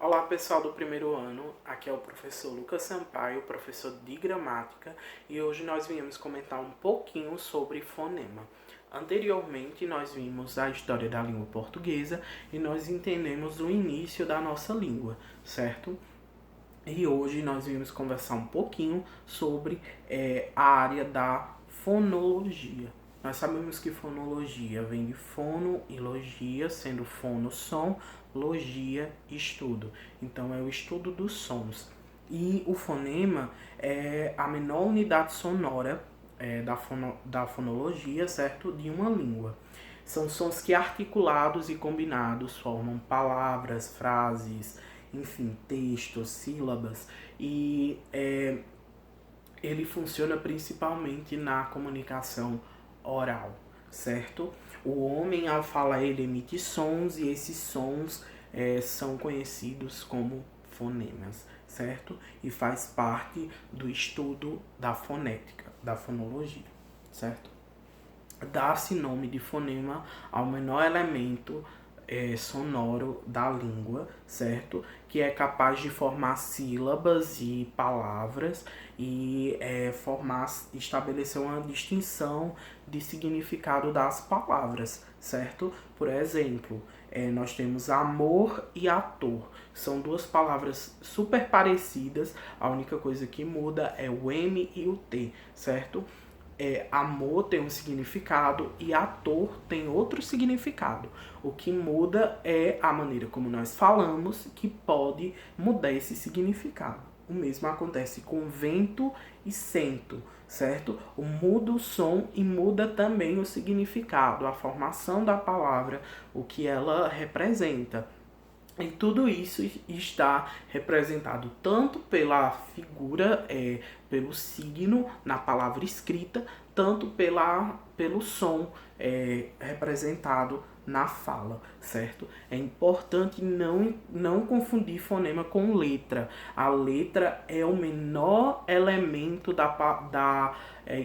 Olá pessoal do primeiro ano, aqui é o professor Lucas Sampaio, professor de gramática, e hoje nós viemos comentar um pouquinho sobre fonema. Anteriormente nós vimos a história da língua portuguesa e nós entendemos o início da nossa língua, certo? E hoje nós viemos conversar um pouquinho sobre a área da fonologia. Nós sabemos que fonologia vem de fono e logia, sendo fono som, logia estudo. Então é o estudo dos sons. E o fonema é a menor unidade sonora da fonologia, certo? De uma língua. São sons que articulados e combinados formam palavras, frases, enfim, textos, sílabas. E ele funciona principalmente na comunicação oral, certo? O homem, ao falar, ele emite sons e esses sons são conhecidos como fonemas, certo? E faz parte do estudo da fonética, da fonologia, certo? Dá-se nome de fonema ao menor elemento sonoro da língua, certo? Que é capaz de formar sílabas e palavras e estabelecer uma distinção de significado das palavras, certo? Por exemplo, nós temos amor e ator. São duas palavras super parecidas, a única coisa que muda é o M e o T, certo? Amor tem um significado e ator tem outro significado. O que muda é a maneira como nós falamos, que pode mudar esse significado. O mesmo acontece com vento e cento, certo? Muda o som e muda também o significado, a formação da palavra, o que ela representa. E tudo isso está representado tanto pela figura, pelo signo na palavra escrita, tanto pelo som representado na fala, certo? É importante não confundir fonema com letra. A letra é o menor elemento da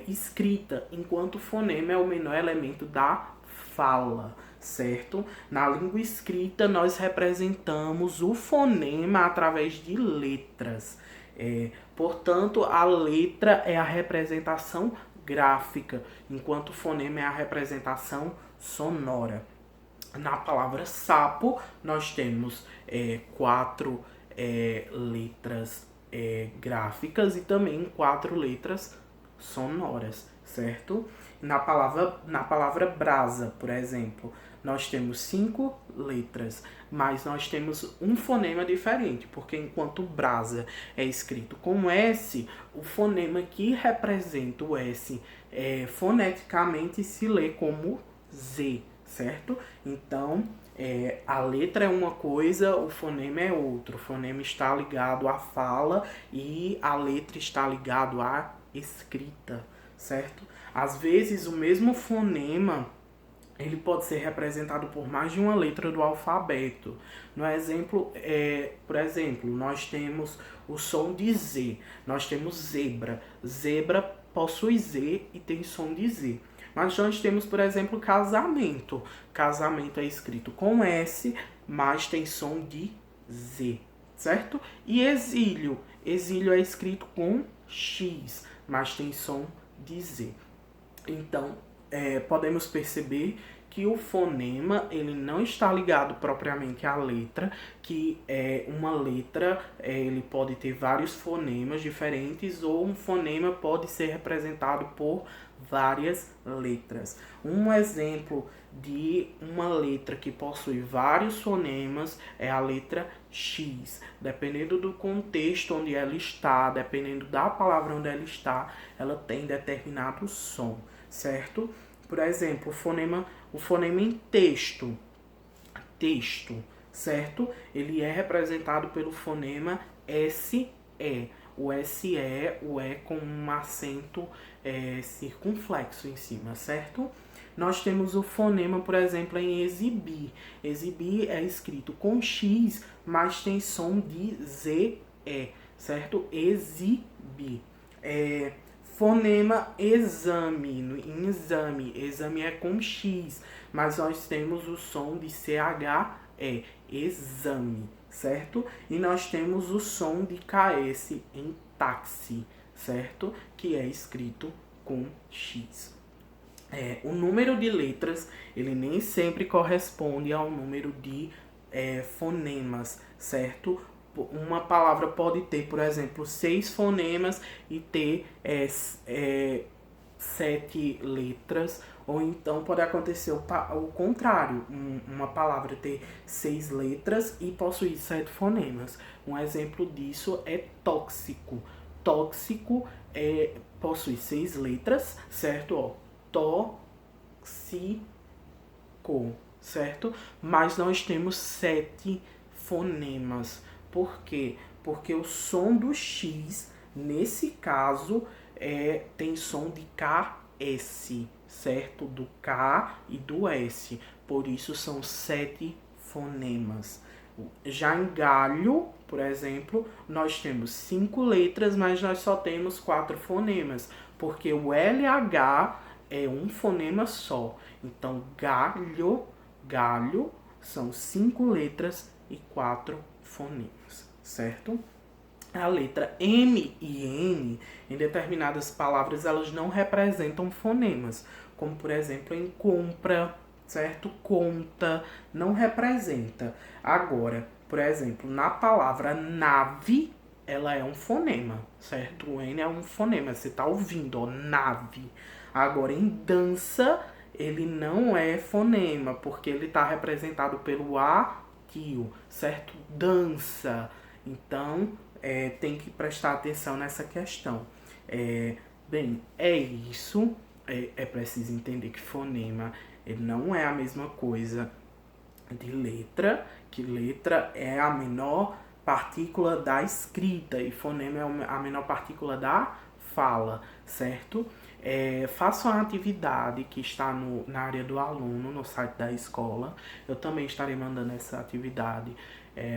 escrita, enquanto o fonema é o menor elemento da fala, certo? Na língua escrita, nós representamos o fonema através de letras. Portanto, a letra é a representação gráfica, enquanto o fonema é a representação sonora. Na palavra sapo, nós temos quatro letras gráficas e também quatro letras sonoras, certo? Na palavra brasa, por exemplo, nós temos 5 letras, mas nós temos um fonema diferente, porque enquanto brasa é escrito com S, o fonema que representa o S foneticamente se lê como Z, certo? Então, a letra é uma coisa, o fonema é outro. O fonema está ligado à fala e a letra está ligado à escrita, certo? Às vezes o mesmo fonema ele pode ser representado por mais de uma letra do alfabeto. No exemplo, por exemplo, nós temos o som de Z. Nós temos zebra. Zebra possui Z e tem som de Z. Mas nós temos, por exemplo, casamento. Casamento é escrito com S, mas tem som de Z, certo? E exílio. Exílio é escrito com X, mas tem som de Z. Então, podemos perceber que o fonema ele não está ligado propriamente à letra, que uma letra ele pode ter vários fonemas diferentes ou um fonema pode ser representado por várias letras. Um exemplo de uma letra que possui vários fonemas é a letra X. Dependendo do contexto onde ela está, dependendo da palavra onde ela está, ela tem determinado som, certo? Por exemplo, o fonema em texto, certo? Ele é representado pelo fonema SE. O SE, o E com um acento circunflexo em cima, certo? Nós temos o fonema, por exemplo, em exibir. Exibir é escrito com X, mas tem som de ZE, certo? Exibir. Fonema exame, em exame. Exame é com X, mas nós temos o som de CH é exame, certo? E nós temos o som de KS em táxi, certo? Que é escrito com X. O número de letras, ele nem sempre corresponde ao número de fonemas, certo? Uma palavra pode ter, por exemplo, 6 fonemas e ter 7 letras, ou então pode acontecer o contrário, uma palavra ter 6 letras e possuir 7 fonemas. Um exemplo disso é tóxico. Tóxico possui 6 letras, certo? Ó, tóxico, certo? Mas nós temos 7 fonemas. Por quê? Porque o som do X, nesse caso, tem som de KS, certo? Do K e do S. Por isso são 7 fonemas. Já em galho, por exemplo, nós temos 5 letras, mas nós só temos 4 fonemas. Porque o LH é um fonema só. Então, galho são 5 letras e 4 fonemas, certo? A letra M e N, em determinadas palavras, elas não representam fonemas. Como, por exemplo, em compra, certo? Conta, não representa. Agora, por exemplo, na palavra nave, ela é um fonema, certo? O N é um fonema, você está ouvindo, ó, nave. Agora, em dança, ele não é fonema, porque ele está representado pelo A, tio, certo? Dança. Então, tem que prestar atenção nessa questão. Bem, é isso. É preciso entender que fonema ele não é a mesma coisa de letra, que letra é a menor partícula da escrita e fonema é a menor partícula da fala, certo? Façam a atividade que está na área do aluno, no site da escola. Eu também estarei mandando essa atividade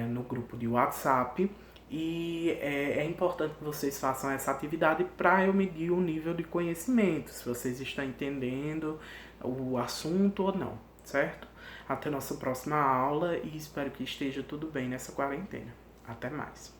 no grupo de WhatsApp. E é importante que vocês façam essa atividade para eu medir o nível de conhecimento, se vocês estão entendendo o assunto ou não, certo? Até nossa próxima aula e espero que esteja tudo bem nessa quarentena. Até mais!